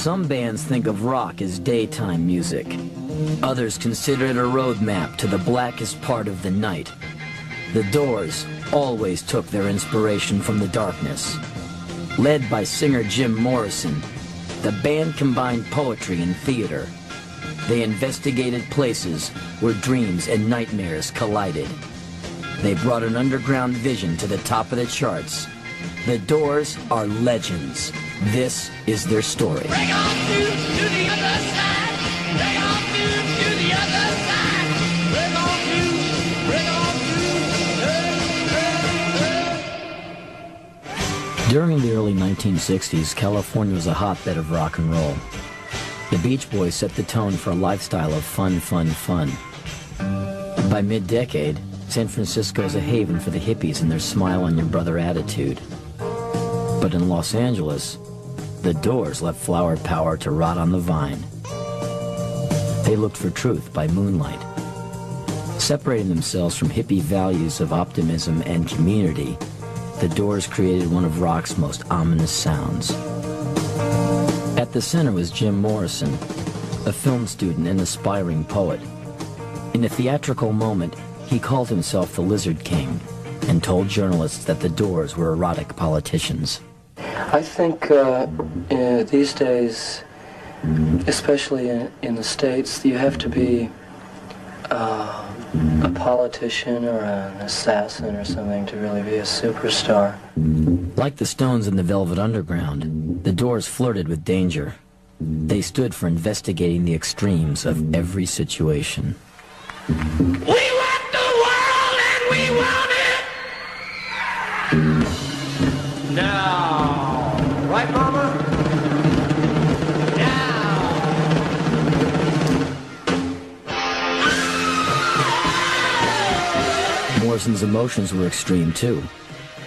Some bands think of rock as daytime music. Others consider it a roadmap to the blackest part of the night. The Doors always took their inspiration from the darkness. Led by singer Jim Morrison, the band combined poetry and theater. They investigated places where dreams and nightmares collided. They brought an underground vision to the top of the charts. The Doors are legends. This is their story. Bring on to the other side. Bring on to the other side. Bring on to. During the early 1960s, California was a hotbed of rock and roll. The Beach Boys set the tone for a lifestyle of fun, fun, fun. By mid-decade, San Francisco is a haven for the hippies and their smile-on-your-brother attitude. But in Los Angeles, the Doors left flower power to rot on the vine. They looked for truth by moonlight. Separating themselves from hippie values of optimism and community, the Doors created one of rock's most ominous sounds. At the center was Jim Morrison, a film student and aspiring poet. In a theatrical moment, he called himself the Lizard King and told journalists that the Doors were erotic politicians. I think these days, especially in the States, you have to be a politician or an assassin or something to really be a superstar. Like the Stones in the Velvet Underground, the Doors flirted with danger. They stood for investigating the extremes of every situation. We want the world and we want it now. Right, Mama? Morrison's emotions were extreme, too.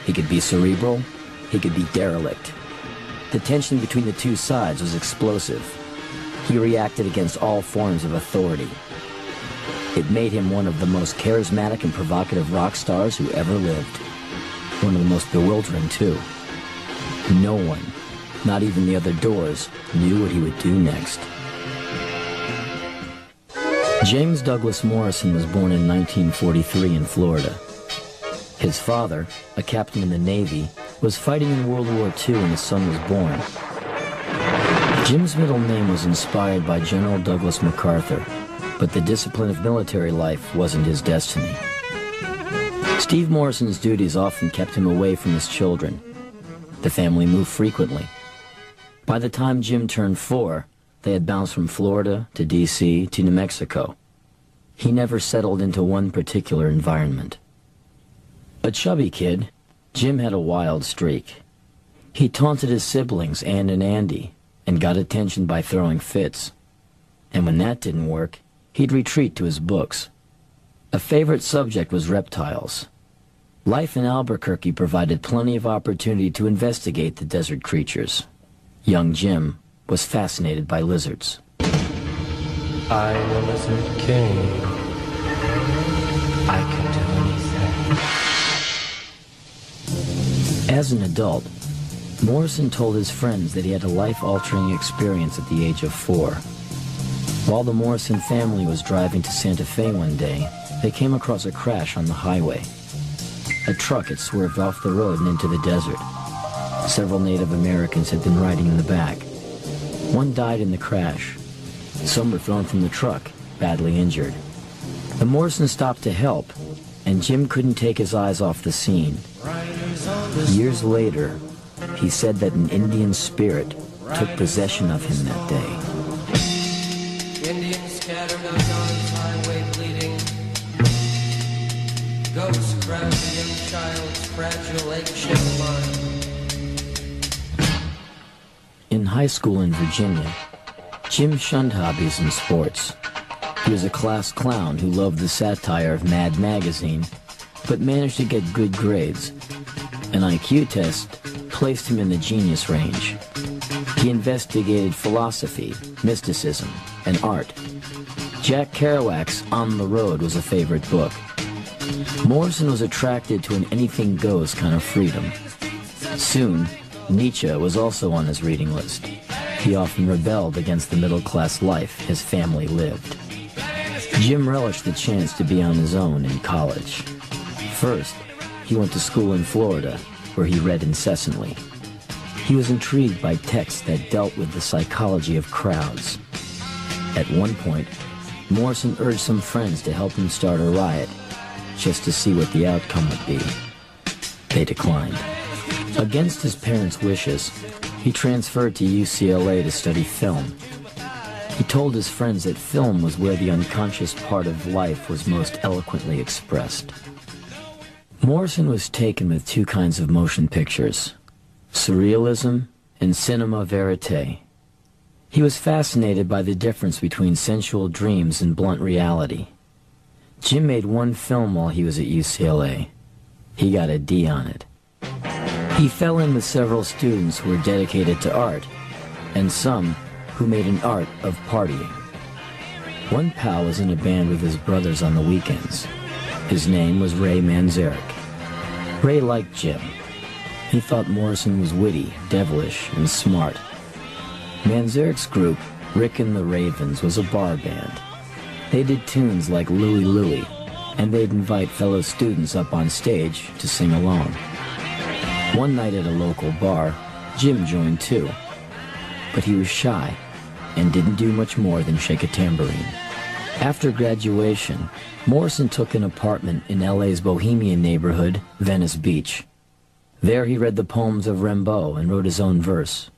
He could be cerebral, he could be derelict. The tension between the two sides was explosive. He reacted against all forms of authority. It made him one of the most charismatic and provocative rock stars who ever lived. One of the most bewildering, too. No one, not even the other Doors, knew what he would do next. James Douglas Morrison was born in 1943 in Florida. His father, a captain in the Navy, was fighting in World War II when his son was born. Jim's middle name was inspired by General Douglas MacArthur, but the discipline of military life wasn't his destiny. Steve Morrison's duties often kept him away from his children. The family moved frequently. By the time Jim turned 4, they had bounced from Florida to D.C. to New Mexico. He never settled into one particular environment. A chubby kid, Jim had a wild streak. He taunted his siblings, Ann and Andy, and got attention by throwing fits. And when that didn't work, he'd retreat to his books. A favorite subject was reptiles. Life in Albuquerque provided plenty of opportunity to investigate the desert creatures. Young Jim was fascinated by lizards. I'm a lizard king. I can do anything. As an adult, Morrison told his friends that he had a life-altering experience at the age of 4. While the Morrison family was driving to Santa Fe one day, they came across a crash on the highway. A truck had swerved off the road and into the desert. Several Native Americans had been riding in the back. One died in the crash. Some were thrown from the truck, badly injured. The Morrisons stopped to help, and Jim couldn't take his eyes off the scene. Years later, he said that an Indian spirit took possession of him that day. Indians scattered on God's highway bleeding. Ghosts crowd the young child's fragile eggshell mind. In high school in Virginia, Jim shunned hobbies and sports. He was a class clown who loved the satire of Mad Magazine, but managed to get good grades. An IQ test placed him in the genius range. He investigated philosophy, mysticism, and art. Jack Kerouac's On the Road was a favorite book. Morrison was attracted to an anything-goes kind of freedom. Soon, Nietzsche was also on his reading list. He often rebelled against the middle-class life his family lived. Jim relished the chance to be on his own in college. First, he went to school in Florida, where he read incessantly. He was intrigued by texts that dealt with the psychology of crowds. At one point, Morrison urged some friends to help him start a riot, just to see what the outcome would be. They declined. Against his parents' wishes, he transferred to UCLA to study film. He told his friends that film was where the unconscious part of life was most eloquently expressed. Morrison was taken with two kinds of motion pictures: surrealism and cinema verite. He was fascinated by the difference between sensual dreams and blunt reality. Jim made one film while he was at UCLA. He got a D on it. He fell in with several students who were dedicated to art, and some who made an art of partying. One pal was in a band with his brothers on the weekends. His name was Ray Manzarek. Ray liked Jim. He thought Morrison was witty, devilish, and smart. Manzarek's group, Rick and the Ravens, was a bar band. They did tunes like Louie Louie, and they'd invite fellow students up on stage to sing along. One night at a local bar, Jim joined too, but he was shy and didn't do much more than shake a tambourine. After graduation, Morrison took an apartment in LA's bohemian neighborhood, Venice Beach. There he read the poems of Rimbaud and wrote his own verse.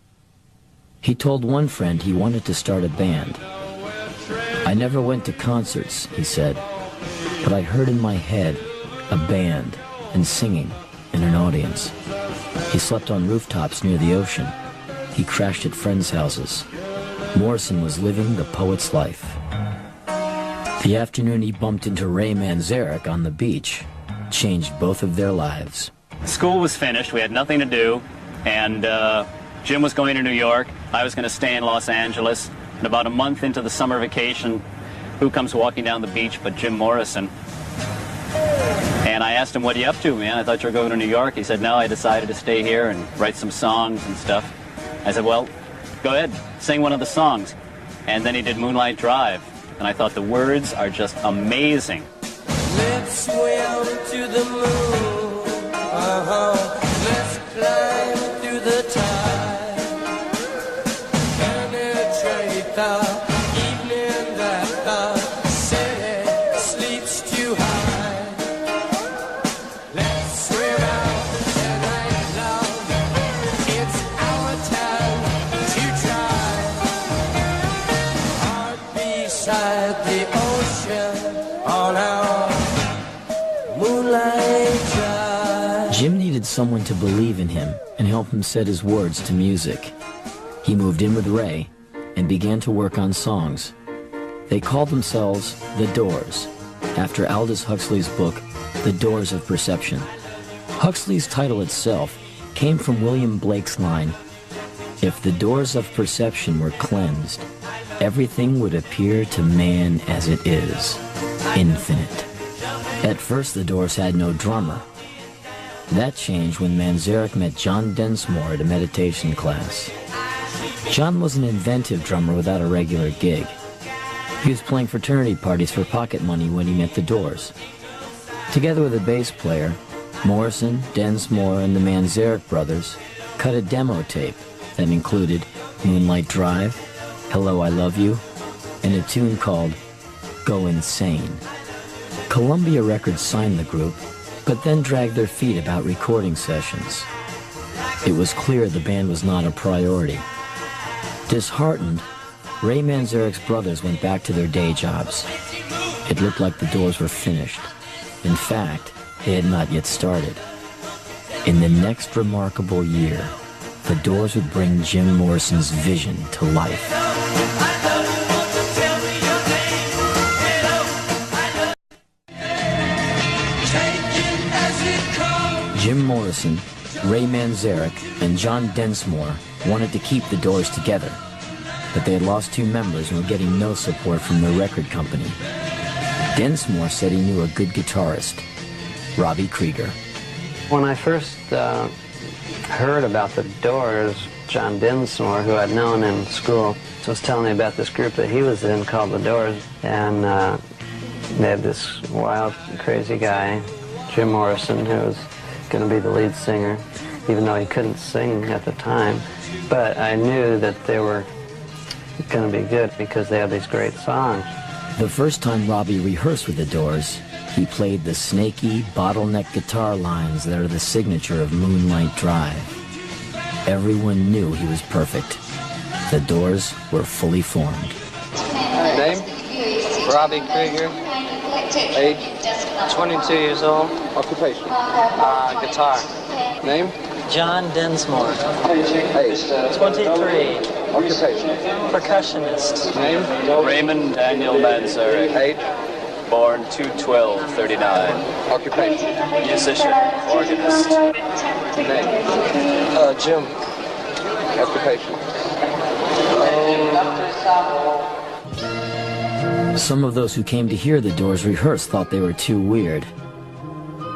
He told one friend he wanted to start a band. "I never went to concerts," he said, "but I heard in my head a band and singing in an audience." He slept on rooftops near the ocean. He crashed at friends' houses. Morrison was living the poet's life. The afternoon he bumped into Ray Manzarek on the beach changed both of their lives. School was finished, we had nothing to do, and Jim was going to New York, I was going to stay in Los Angeles, and about a month into the summer vacation, who comes walking down the beach but Jim Morrison? And I asked him, "What are you up to, man? I thought you were going to New York." He said, "No, I decided to stay here and write some songs and stuff." I said, "Well, go ahead, sing one of the songs." And then he did Moonlight Drive, and I thought the words are just amazing. Let's swim to the moon. Let's climb through the tide. Penetrate the evening that the city sleeps too high. Let's swim out tonight, love. It's our time to try. Heart beside the ocean on our moonlight drive. Jim needed someone to believe in him and help him set his words to music. He moved in with Ray and began to work on songs. They called themselves The Doors, after Aldous Huxley's book, The Doors of Perception. Huxley's title itself came from William Blake's line, "If the doors of perception were cleansed, everything would appear to man as it is, infinite." At first, the Doors had no drummer. That changed when Manzarek met John Densmore at a meditation class. John was an inventive drummer without a regular gig. He was playing fraternity parties for pocket money when he met the Doors. Together with a bass player, Morrison, Densmore, and the Manzarek brothers cut a demo tape that included Moonlight Drive, Hello, I Love You, and a tune called Go Insane. Columbia Records signed the group, but then dragged their feet about recording sessions. It was clear the band was not a priority. Disheartened, Ray Manzarek's brothers went back to their day jobs. It looked like the Doors were finished. In fact, they had not yet started. In the next remarkable year, the Doors would bring Jim Morrison's vision to life. Jim Morrison, Ray Manzarek, and John Densmore wanted to keep the Doors together, but they had lost two members and were getting no support from their record company. Densmore said he knew a good guitarist, Robbie Krieger. When I first heard about the Doors, John Dinsmore, who I'd known in school, was telling me about this group that he was in called the Doors, and they had this wild, crazy guy, Jim Morrison, who was going to be the lead singer, even though he couldn't sing at the time. But I knew that they were going to be good because they had these great songs. The first time Robbie rehearsed with the Doors, he played the snaky, bottleneck guitar lines that are the signature of Moonlight Drive. Everyone knew he was perfect. The Doors were fully formed. Name? Robbie Krieger. Age? 22 years old. Occupation? Guitar. Name? John Dinsmore. Age? 23. Occupation? Percussionist. Name? Raymond Daniel Manzarek. Age? Born 2/12/39. Occupation? Musician, organist. Name? Jim. Occupation? Some of those who came to hear the Doors rehearse thought they were too weird.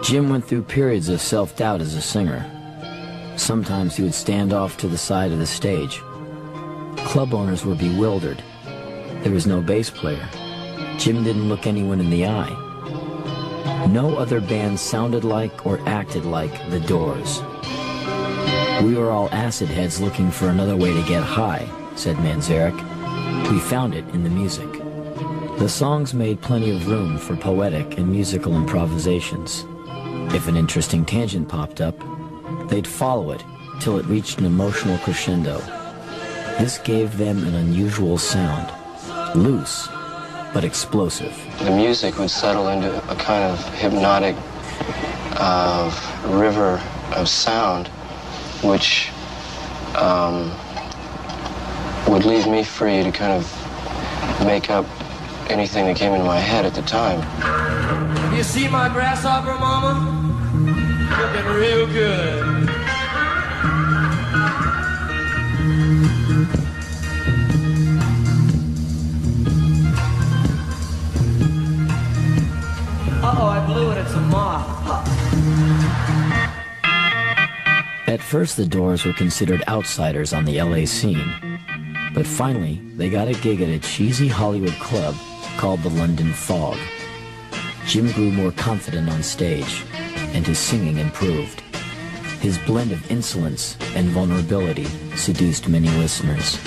Jim went through periods of self-doubt as a singer. Sometimes he would stand off to the side of the stage. Club owners were bewildered. There was no bass player. Jim didn't look anyone in the eye. No other band sounded like or acted like the Doors. We were all acid heads looking for another way to get high, said Manzarek. We found it in the music. The songs made plenty of room for poetic and musical improvisations. If an interesting tangent popped up, they'd follow it till it reached an emotional crescendo. This gave them an unusual sound, loose but explosive. The music would settle into a kind of hypnotic river of sound, which would leave me free to kind of make up anything that came into my head at the time. You see my grasshopper, mama? Looking real good. Uh-oh, I blew it. It's a moth. At first, the Doors were considered outsiders on the LA scene. But finally, they got a gig at a cheesy Hollywood club called the London Fog. Jim grew more confident on stage, and his singing improved. His blend of insolence and vulnerability seduced many listeners.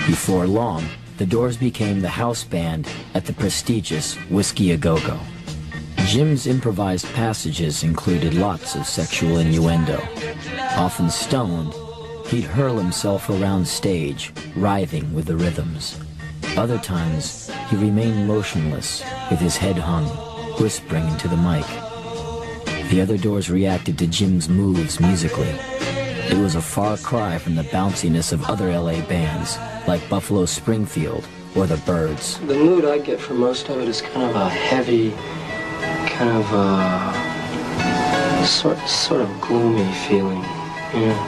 Before long, the Doors became the house band at the prestigious Whiskey A Go-Go. Jim's improvised passages included lots of sexual innuendo. Often stoned, he'd hurl himself around stage, writhing with the rhythms. Other times, he remained motionless, with his head hung, whispering into the mic. The other Doors reacted to Jim's moves musically. It was a far cry from the bounciness of other LA bands, like Buffalo Springfield or the Byrds. The mood I get from most of it is kind of a heavy, kind of a sort of gloomy feeling, you know,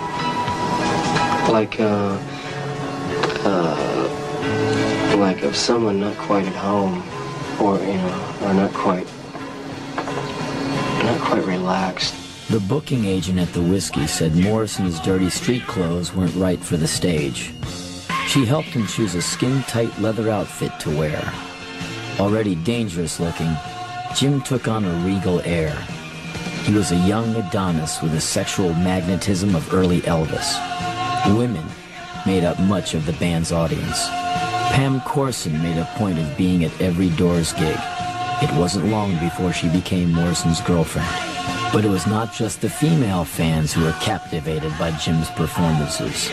like of someone not quite at home, or you know, or not quite relaxed. The booking agent at the Whiskey said Morrison's dirty street clothes weren't right for the stage. She helped him choose a skin-tight leather outfit to wear. Already dangerous looking, Jim took on a regal air. He was a young Adonis with the sexual magnetism of early Elvis. Women made up much of the band's audience. Pam Corson made a point of being at every Doors gig. It wasn't long before she became Morrison's girlfriend. But it was not just the female fans who were captivated by Jim's performances.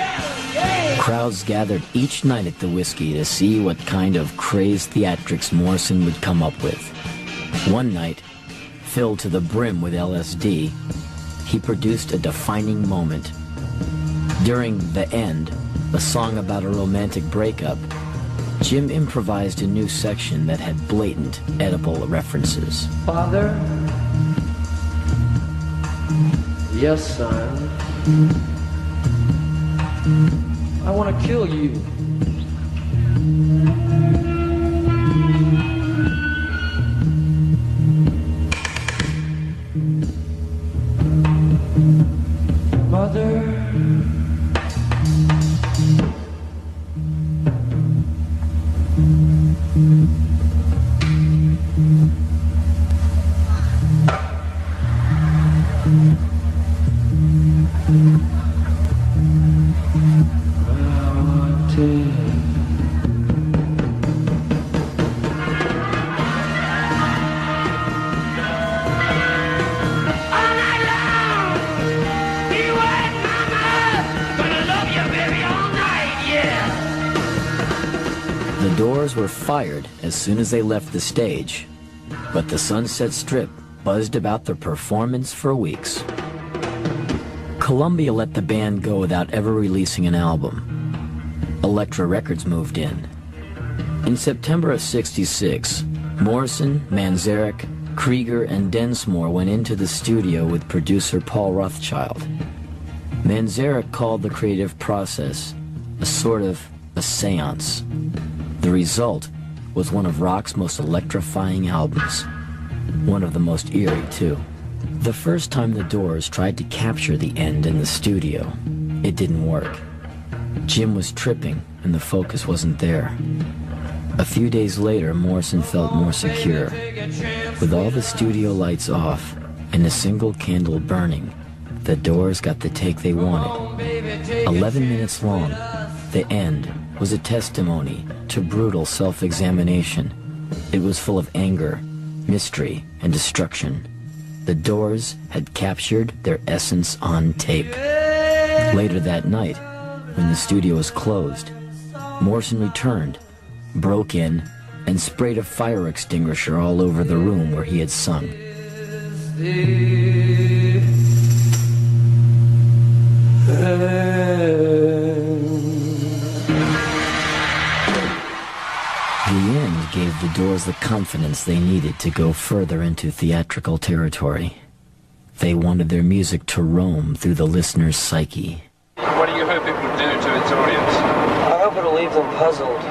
Crowds gathered each night at the Whiskey to see what kind of crazed theatrics Morrison would come up with. One night, filled to the brim with LSD, he produced a defining moment. During The End, a song about a romantic breakup, Jim improvised a new section that had blatant Oedipal references. Father? Yes, son. I want to kill you. Mother? The Doors were fired as soon as they left the stage, but the Sunset Strip buzzed about their performance for weeks. Columbia let the band go without ever releasing an album. Elektra Records moved in. In September of '66, Morrison, Manzarek, Krieger, and Densmore went into the studio with producer Paul Rothchild. Manzarek called the creative process a sort of a seance. The result was one of rock's most electrifying albums. One of the most eerie, too. The first time the Doors tried to capture the end in the studio, it didn't work. Jim was tripping, and the focus wasn't there. A few days later, Morrison felt more secure. With all the studio lights off and a single candle burning, the Doors got the take they wanted. 11 minutes long, the end was a testimony to brutal self-examination. It was full of anger, mystery, and destruction. The Doors had captured their essence on tape. Later that night, when the studio was closed, Morrison returned, broke in, and sprayed a fire extinguisher all over the room where he had sung. The end gave the Doors the confidence they needed to go further into theatrical territory. They wanted their music to roam through the listener's psyche. What do you hope it will do to its audience? I hope it'll leave them puzzled.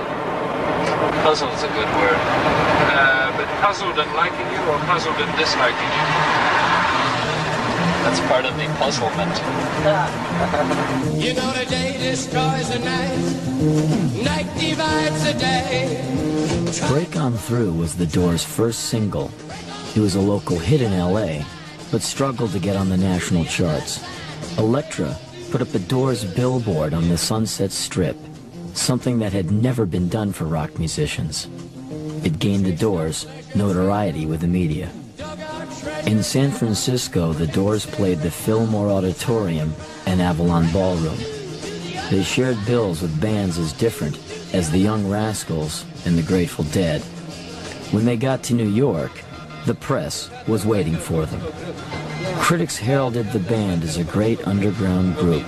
Puzzled's a good word. But puzzled at liking you or puzzled at disliking you? That's part of the puzzlement. You know the day destroys the night, night divides the day. Break On Through was the Doors' first single. It was a local hit in L.A., but struggled to get on the national charts. Elektra put up a Doors billboard on the Sunset Strip, something that had never been done for rock musicians. It gained the Doors notoriety with the media. In San Francisco, the Doors played the Fillmore Auditorium and Avalon Ballroom. They shared bills with bands as different as the Young Rascals and the Grateful Dead. When they got to New York, the press was waiting for them. Critics heralded the band as a great underground group.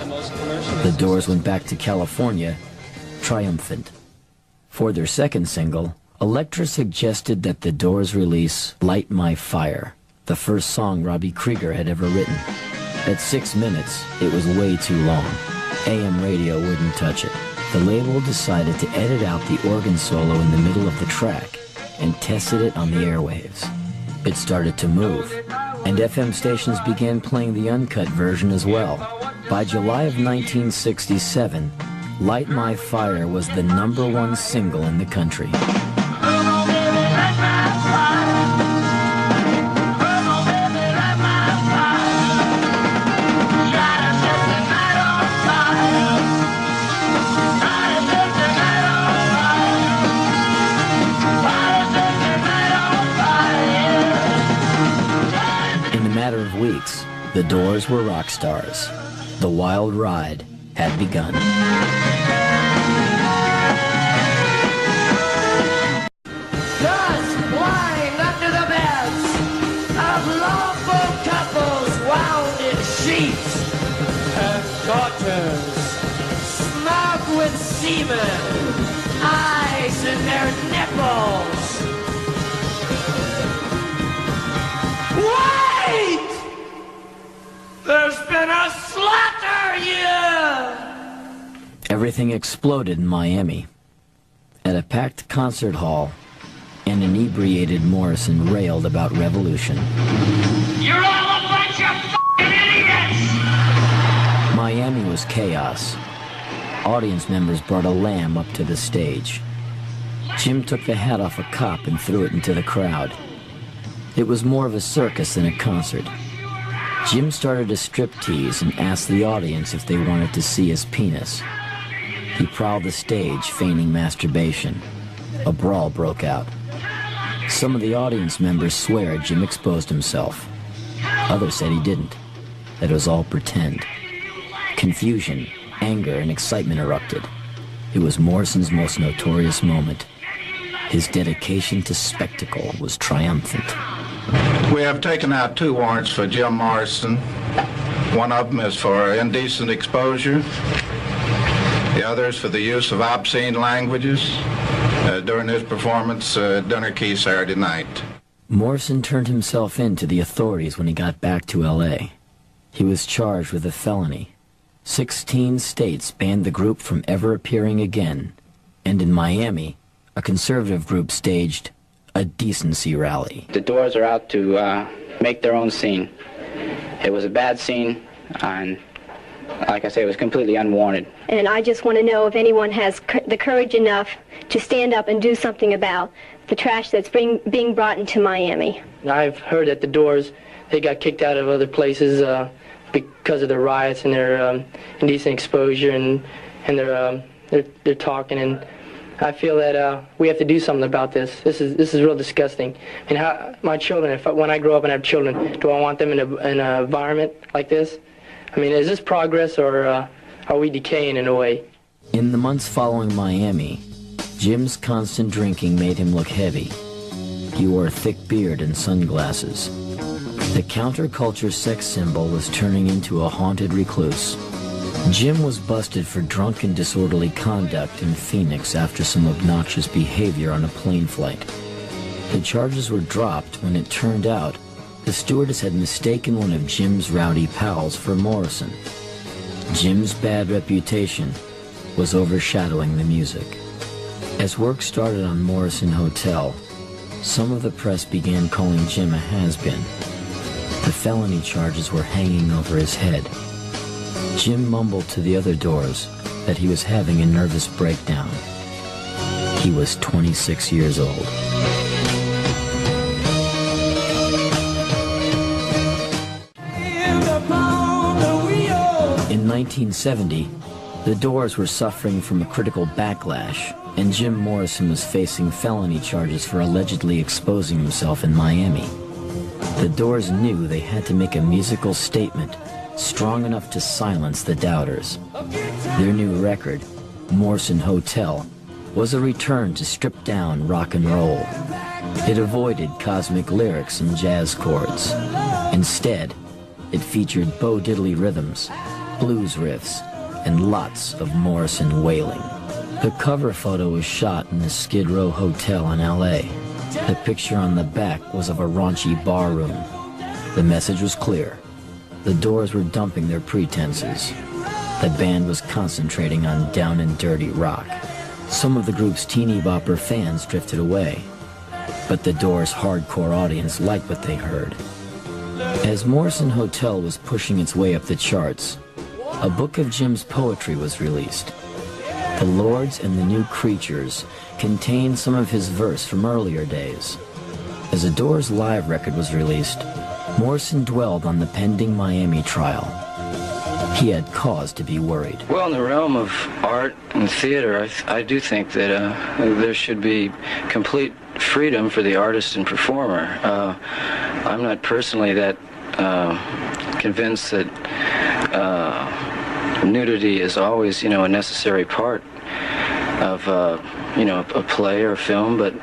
The Doors went back to California triumphant. For their second single, Elektra suggested that the Doors release Light My Fire, the first song Robbie Krieger had ever written. At 6 minutes, it was way too long. AM radio wouldn't touch it. The label decided to edit out the organ solo in the middle of the track and tested it on the airwaves. It started to move, and FM stations began playing the uncut version as well. By July of 1967, Light My Fire was the #1 single in the country. In a matter of weeks, the Doors were rock stars. The wild ride had begun. Dust flying under the beds of lawful couples wound in sheets and daughters, smug with semen, eyes in their nipples. Wait! There's been a slaughter here! Everything exploded in Miami. At a packed concert hall, an inebriated Morrison railed about revolution. You're all a bunch of f***ing idiots! Miami was chaos. Audience members brought a lamb up to the stage. Jim took the hat off a cop and threw it into the crowd. It was more of a circus than a concert. Jim started a striptease and asked the audience if they wanted to see his penis. He prowled the stage, feigning masturbation. A brawl broke out. Some of the audience members swear Jim exposed himself. Others said he didn't, that it was all pretend. Confusion, anger, and excitement erupted. It was Morrison's most notorious moment. His dedication to spectacle was triumphant. We have taken out 2 warrants for Jim Morrison. One of them is for indecent exposure. The other is for the use of obscene languages during his performance at Dinner Key Saturday night. Morrison turned himself in to the authorities when he got back to L.A. He was charged with a felony. 16 states banned the group from ever appearing again, and in Miami, a conservative group staged a decency rally. The Doors are out to make their own scene. It was a bad scene, and like I say, it was completely unwarranted. And I just want to know if anyone has the courage enough to stand up and do something about the trash that's being brought into Miami. I've heard that the Doors, they got kicked out of other places because of the riots and their indecent exposure and they're talking, and I feel that we have to do something about this. This is real disgusting. And how my children, when I grow up and have children, do I want them in an environment like this? I mean, is this progress or are we decaying in a way? In the months following Miami, Jim's constant drinking made him look heavy. He wore a thick beard and sunglasses. The counterculture sex symbol was turning into a haunted recluse. Jim was busted for drunken disorderly conduct in Phoenix after some obnoxious behavior on a plane flight. The charges were dropped when it turned out the stewardess had mistaken one of Jim's rowdy pals for Morrison. Jim's bad reputation was overshadowing the music. As work started on Morrison Hotel, some of the press began calling Jim a has-been. The felony charges were hanging over his head. Jim mumbled to the other Doors that he was having a nervous breakdown. He was 26 years old. In 1970, the Doors were suffering from a critical backlash, and Jim Morrison was facing felony charges for allegedly exposing himself in Miami. The Doors knew they had to make a musical statement strong enough to silence the doubters. Their new record, Morrison Hotel, was a return to stripped-down rock and roll. It avoided cosmic lyrics and jazz chords. Instead, it featured Bo Diddley rhythms, blues riffs, and lots of Morrison wailing. The cover photo was shot in the Skid Row Hotel in L.A. The picture on the back was of a raunchy bar room. The message was clear. The Doors were dumping their pretenses. The band was concentrating on down and dirty rock. Some of the group's teeny bopper fans drifted away, but the Doors' hardcore audience liked what they heard. As Morrison Hotel was pushing its way up the charts, a book of Jim's poetry was released. The Lords and the New Creatures contained some of his verse from earlier days. As a Doors live record was released, Morrison dwelled on the pending Miami trial. He had cause to be worried. Well, in the realm of art and theater, I do think that there should be complete freedom for the artist and performer. I'm not personally that convinced that nudity is always, a necessary part of, a play or film, but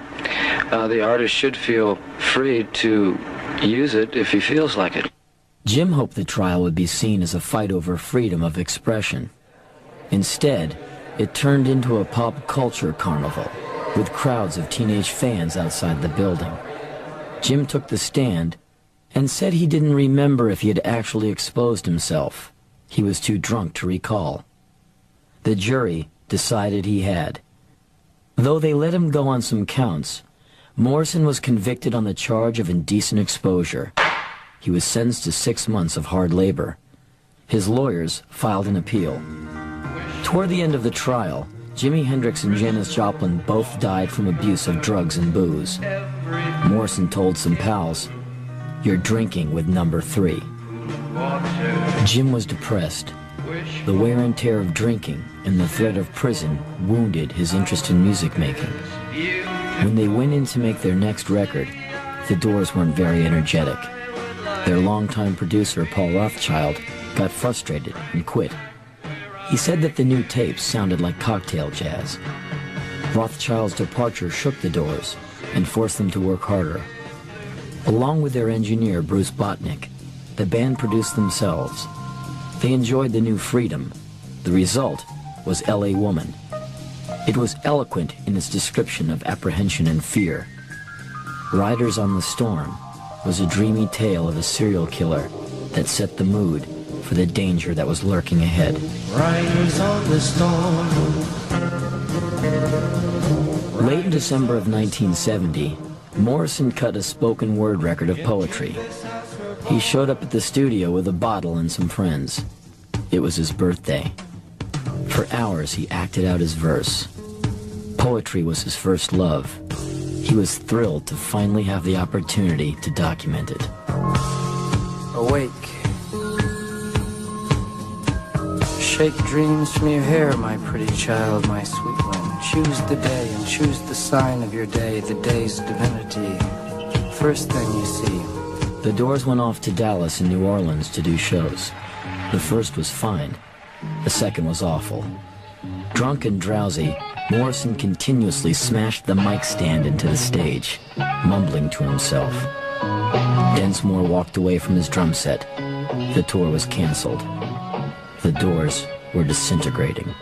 the artist should feel free to use it if he feels like it. Jim hoped the trial would be seen as a fight over freedom of expression. Instead, it turned into a pop culture carnival, with crowds of teenage fans outside the building. Jim took the stand and said he didn't remember if he had actually exposed himself. He was too drunk to recall. The jury decided he had. Though they let him go on some counts, Morrison was convicted on the charge of indecent exposure. He was sentenced to 6 months of hard labor. His lawyers filed an appeal. Toward the end of the trial, Jimi Hendrix and Janis Joplin both died from abuse of drugs and booze. Morrison told some pals, "You're drinking with number 3. Jim was depressed. The wear and tear of drinking and the threat of prison wounded his interest in music making. When they went in to make their next record, the Doors weren't very energetic. Their longtime producer, Paul Rothchild, got frustrated and quit. He said that the new tapes sounded like cocktail jazz. Rothschild's departure shook the Doors and forced them to work harder. Along with their engineer, Bruce Botnick, the band produced themselves. They enjoyed the new freedom. The result was L.A. Woman. It was eloquent in its description of apprehension and fear. Riders on the Storm was a dreamy tale of a serial killer that set the mood for the danger that was lurking ahead. Riders on the Storm. Late in December of 1970, Morrison cut a spoken word record of poetry. He showed up at the studio with a bottle and some friends. It was his birthday. For hours he acted out his verse. Poetry was his first love. He was thrilled to finally have the opportunity to document it. Awake. Shake dreams from your hair, my pretty child, my sweet one. Choose the day and choose the sign of your day, the day's divinity. First thing you see. The Doors went off to Dallas and New Orleans to do shows. The first was fine. The second was awful. Drunk and drowsy, Morrison continuously smashed the mic stand into the stage, mumbling to himself. Densmore walked away from his drum set. The tour was canceled. The Doors were disintegrating.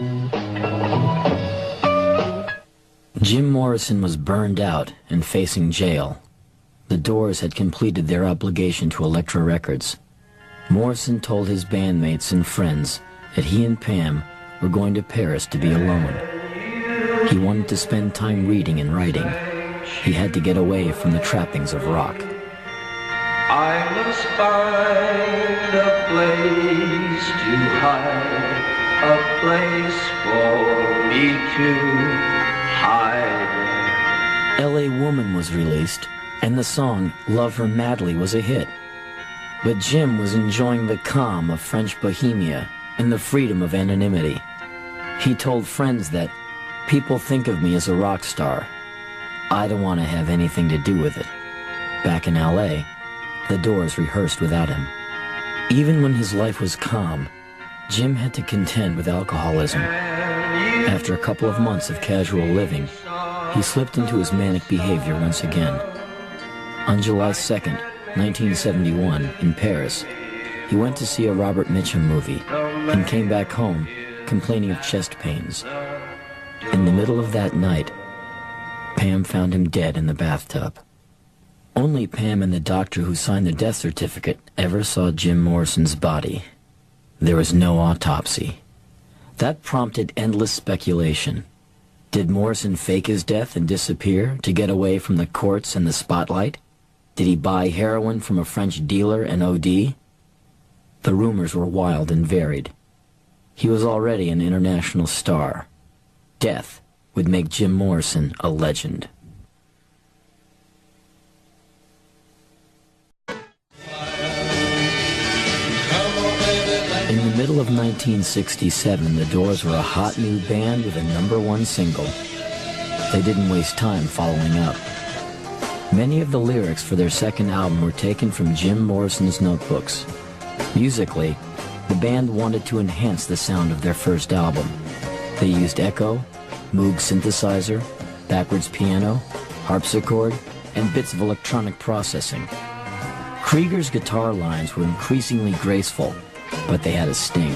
Jim Morrison was burned out and facing jail. The Doors had completed their obligation to Elektra Records. Morrison told his bandmates and friends that he and Pam were going to Paris to be alone. He wanted to spend time reading and writing. He had to get away from the trappings of rock. I must find a place to hide, a place for me to hide. L.A. Woman was released, and the song Love Her Madly was a hit. But Jim was enjoying the calm of French Bohemia and the freedom of anonymity. He told friends that, people think of me as a rock star. I don't want to have anything to do with it. Back in L.A., the Doors rehearsed without him. Even when his life was calm, Jim had to contend with alcoholism. After a couple of months of casual living, he slipped into his manic behavior once again. On July 2nd, 1971, in Paris, he went to see a Robert Mitchum movie and came back home complaining of chest pains. In the middle of that night, Pam found him dead in the bathtub. Only Pam and the doctor who signed the death certificate ever saw Jim Morrison's body. There was no autopsy. That prompted endless speculation. Did Morrison fake his death and disappear to get away from the courts and the spotlight? Did he buy heroin from a French dealer and OD? The rumors were wild and varied. He was already an international star. Death would make Jim Morrison a legend. In the middle of 1967, the Doors were a hot new band with a #1 single. They didn't waste time following up. Many of the lyrics for their second album were taken from Jim Morrison's notebooks. Musically, the band wanted to enhance the sound of their first album. They used echo, Moog synthesizer, backwards piano, harpsichord, and bits of electronic processing. Krieger's guitar lines were increasingly graceful, but they had a sting.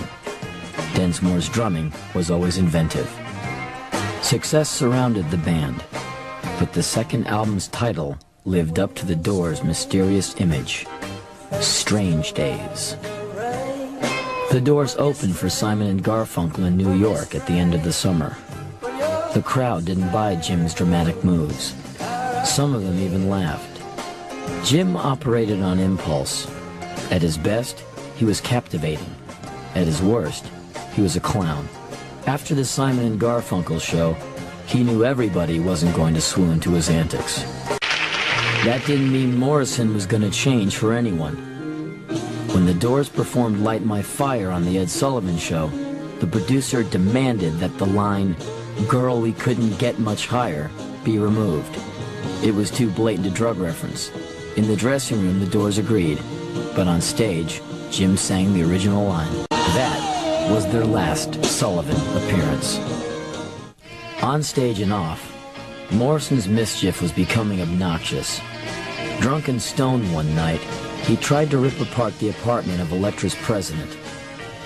Densmore's drumming was always inventive. Success surrounded the band, but the second album's title lived up to the Doors' mysterious image, Strange Days. The Doors opened for Simon & Garfunkel in New York at the end of the summer. The crowd didn't buy Jim's dramatic moves. Some of them even laughed. Jim operated on impulse. At his best, he was captivating. At his worst, he was a clown. After the Simon & Garfunkel show, he knew everybody wasn't going to swoon to his antics. That didn't mean Morrison was going to change for anyone. When the Doors performed Light My Fire on the Ed Sullivan Show, the producer demanded that the line, "Girl, we couldn't get much higher," be removed. It was too blatant a drug reference. In the dressing room, the Doors agreed, but on stage, Jim sang the original line. That was their last Sullivan appearance. On stage and off, Morrison's mischief was becoming obnoxious. Drunk and stoned one night, he tried to rip apart the apartment of Electra's president.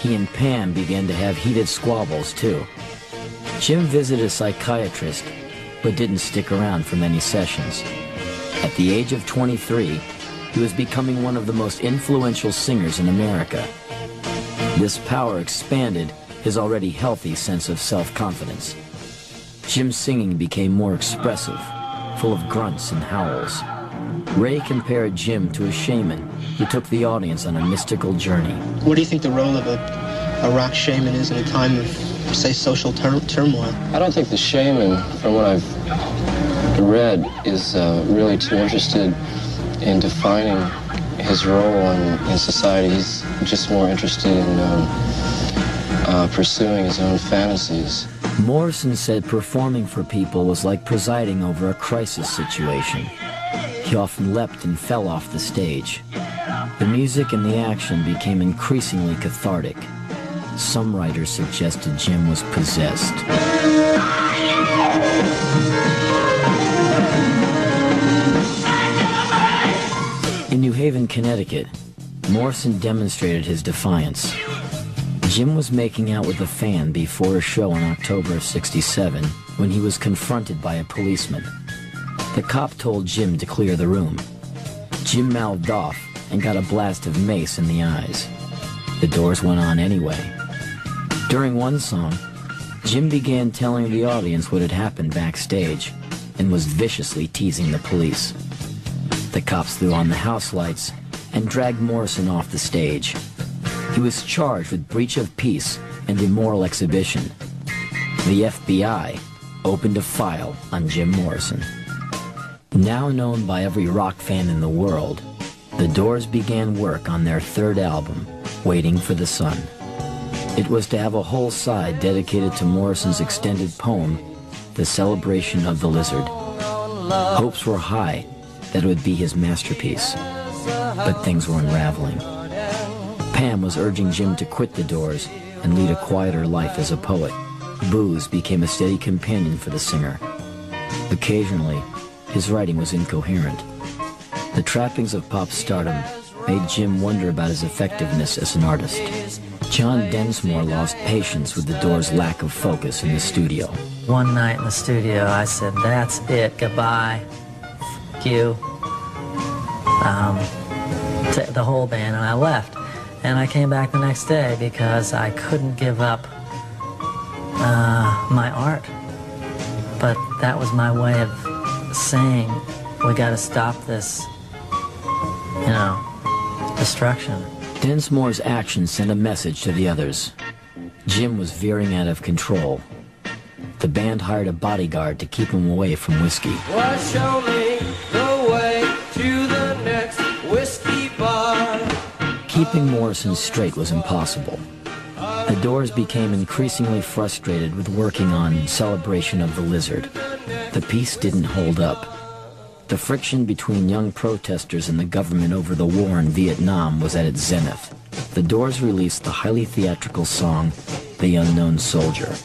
He and Pam began to have heated squabbles, too. Jim visited a psychiatrist, but didn't stick around for many sessions. At the age of 23, he was becoming one of the most influential singers in America. This power expanded his already healthy sense of self-confidence. Jim's singing became more expressive, full of grunts and howls. Ray compared Jim to a shaman who took the audience on a mystical journey. What do you think the role of a rock shaman is in a time of, say, social turmoil? I don't think the shaman, from what I've read, is really too interested in defining his role in society. He's just more interested in pursuing his own fantasies. Morrison said performing for people was like presiding over a crisis situation. He often leapt and fell off the stage. The music and the action became increasingly cathartic. Some writers suggested Jim was possessed. In New Haven, Connecticut, Morrison demonstrated his defiance. Jim was making out with a fan before a show in October of '67 when he was confronted by a policeman. The cop told Jim to clear the room. Jim mouthed off and got a blast of mace in the eyes. The Doors went on anyway. During one song, Jim began telling the audience what had happened backstage and was viciously teasing the police. The cops threw on the house lights and dragged Morrison off the stage. He was charged with breach of peace and immoral exhibition. The FBI opened a file on Jim Morrison. Now known by every rock fan in the world, the Doors began work on their third album, Waiting for the Sun. It was to have a whole side dedicated to Morrison's extended poem, The Celebration of the Lizard. Hopes were high that it would be his masterpiece, but things were unraveling. Pam was urging Jim to quit the Doors and lead a quieter life as a poet. Booze became a steady companion for the singer. Occasionally, his writing was incoherent. The trappings of pop stardom made Jim wonder about his effectiveness as an artist. John Densmore lost patience with the Doors' lack of focus in the studio. One night in the studio, I said, "That's it, goodbye, F you," to the whole band, and I left. And I came back the next day because I couldn't give up my art. But that was my way of saying, we got to stop this, destruction. Densmore's actions sent a message to the others. Jim was veering out of control. The band hired a bodyguard to keep him away from whiskey. Well, show me the way to the next whiskey bar. Keeping Morrison straight was impossible. The Doors became increasingly frustrated with working on Celebration of the Lizard. The piece didn't hold up. The friction between young protesters and the government over the war in Vietnam was at its zenith. The Doors released the highly theatrical song, The Unknown Soldier.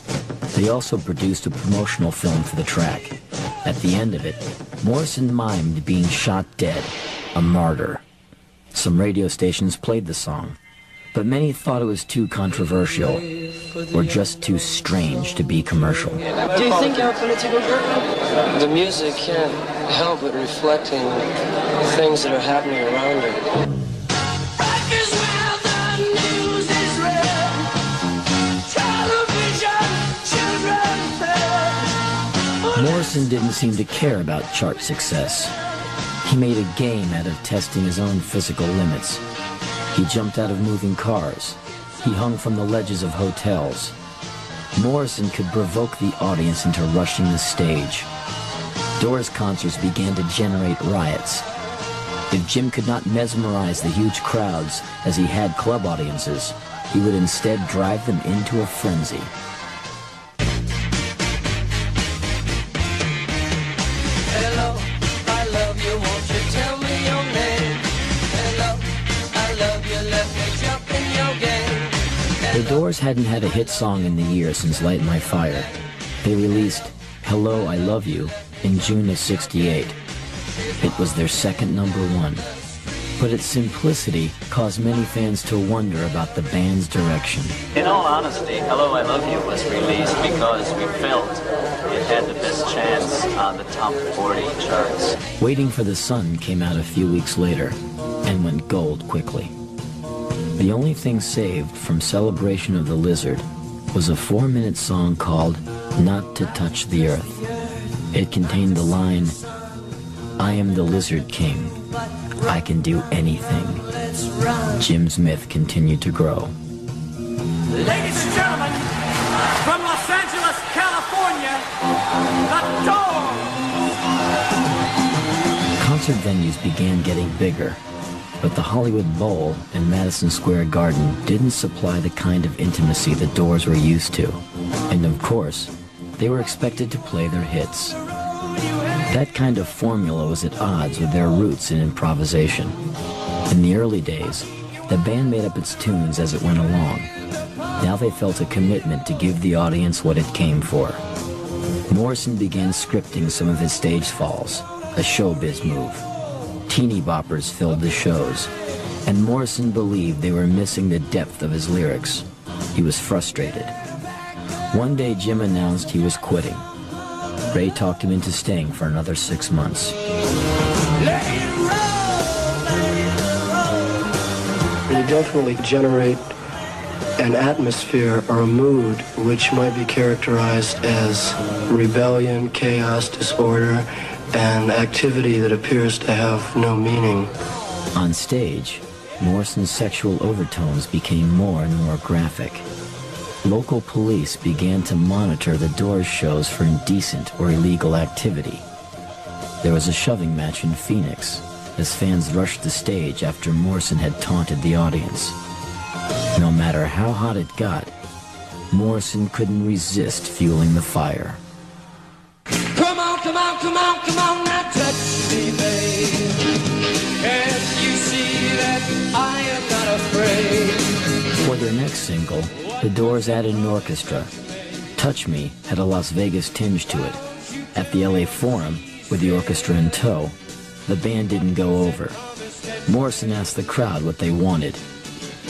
They also produced a promotional film for the track. At the end of it, Morrison mimed being shot dead, a martyr. Some radio stations played the song, but many thought it was too controversial or just too strange to be commercial. Do you think you're a political group? The music can't help but reflecting things that are happening around it. Morrison didn't seem to care about chart success. He made a game out of testing his own physical limits. He jumped out of moving cars. He hung from the ledges of hotels. Morrison could provoke the audience into rushing the stage. Doors concerts began to generate riots. If Jim could not mesmerize the huge crowds as he had club audiences, he would instead drive them into a frenzy. Hello, I love you, won't you tell me your name? Hello, I love you, let me jump in your game. The Doors hadn't had a hit song in the year since Light My Fire. They released Hello, I Love You in June of '68. It was their second #1. But its simplicity caused many fans to wonder about the band's direction. In all honesty, Hello, I Love You was released because we felt it had the best chance on the top 40 charts. Waiting for the Sun came out a few weeks later and went gold quickly. The only thing saved from Celebration of the Lizard was a 4-minute song called Not to Touch the Earth. It contained the line, I am the Lizard King. I can do anything. Jim's myth continued to grow. Ladies and gentlemen, from Los Angeles, California, the Doors! Concert venues began getting bigger, but the Hollywood Bowl and Madison Square Garden didn't supply the kind of intimacy the Doors were used to. And of course, they were expected to play their hits. That kind of formula was at odds with their roots in improvisation. In the early days, the band made up its tunes as it went along. Now they felt a commitment to give the audience what it came for. Morrison began scripting some of his stage falls, a showbiz move. Teeny boppers filled the shows, and Morrison believed they were missing the depth of his lyrics. He was frustrated. One day Jim announced he was quitting. Ray talked him into staying for another 6 months. You definitely generate an atmosphere or a mood which might be characterized as rebellion, chaos, disorder, and activity that appears to have no meaning. On stage, Morrison's sexual overtones became more and more graphic. Local police began to monitor the Doors shows for indecent or illegal activity. There was a shoving match in Phoenix as fans rushed the stage after Morrison had taunted the audience. No matter how hot it got, Morrison couldn't resist fueling the fire. Come on, come on, come on, come on, now touch me, babe. Can't you see that I am not afraid? For their next single, the Doors added an orchestra. Touch Me had a Las Vegas tinge to it. At the LA Forum, with the orchestra in tow, the band didn't go over. Morrison asked the crowd what they wanted.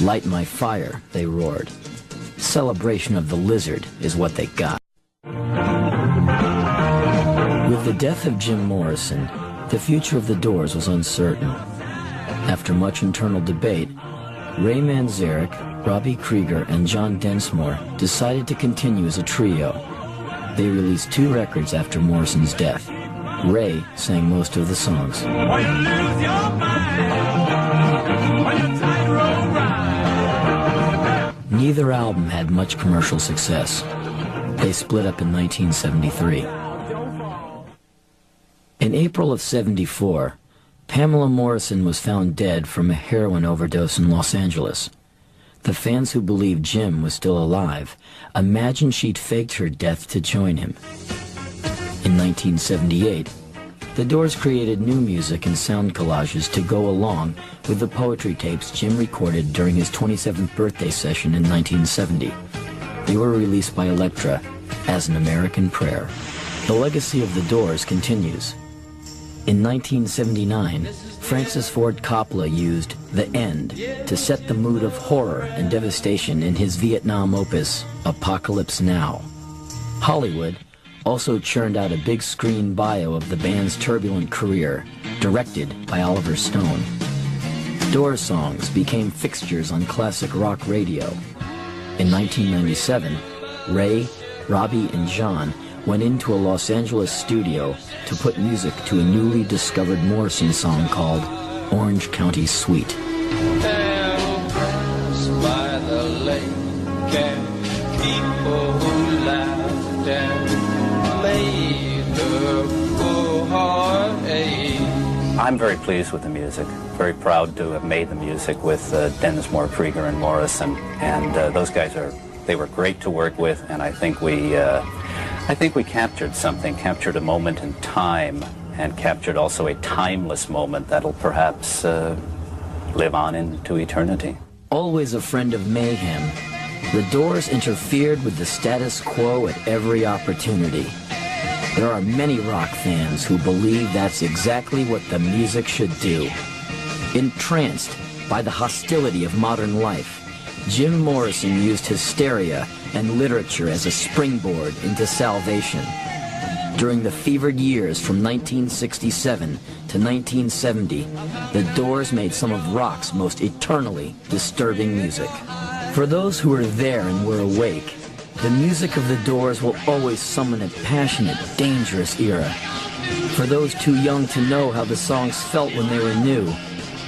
Light my fire, they roared. Celebration of the Lizard is what they got. With the death of Jim Morrison, the future of the Doors was uncertain. After much internal debate, Ray Manzarek, Robbie Krieger, and John Densmore decided to continue as a trio. They released 2 records after Morrison's death. Ray sang most of the songs. Neither album had much commercial success. They split up in 1973. In April of '74, Pamela Morrison was found dead from a heroin overdose in Los Angeles. The fans who believed Jim was still alive imagined she'd faked her death to join him. In 1978, the Doors created new music and sound collages to go along with the poetry tapes Jim recorded during his 27th birthday session in 1970. They were released by Elektra as an American prayer. The legacy of the Doors continues. In 1979, Francis Ford Coppola used The End to set the mood of horror and devastation in his Vietnam opus, Apocalypse Now. Hollywood also churned out a big screen bio of the band's turbulent career, directed by Oliver Stone. Doors songs became fixtures on classic rock radio. In 1997, Ray, Robbie, and John went into a Los Angeles studio to put music to a newly discovered Morrison song called Orange County Suite. By the lake, and people who laughed and made the poor heart ache. I'm very pleased with the music. Very proud to have made the music with Densmore, Krieger, and Morrison. And those guys they were great to work with, and I think we captured something, captured a moment in time, and captured also a timeless moment that'll perhaps live on into eternity. Always a friend of mayhem, the Doors interfered with the status quo at every opportunity. There are many rock fans who believe that's exactly what the music should do. Entranced by the hostility of modern life, Jim Morrison used hysteria and literature as a springboard into salvation. During the fevered years from 1967 to 1970, the Doors made some of rock's most eternally disturbing music. For those who were there and were awake, the music of the Doors will always summon a passionate, dangerous era. For those too young to know how the songs felt when they were new,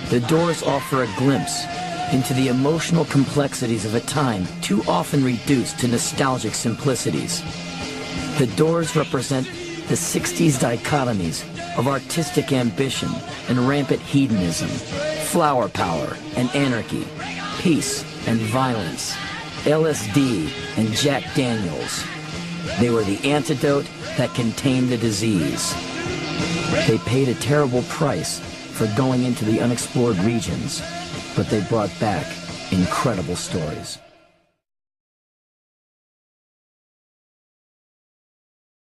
the Doors offer a glimpse into the emotional complexities of a time too often reduced to nostalgic simplicities. The Doors represent the 60s dichotomies of artistic ambition and rampant hedonism, flower power and anarchy, peace and violence, LSD and Jack Daniels. They were the antidote that contained the disease. They paid a terrible price for going into the unexplored regions, but they brought back incredible stories.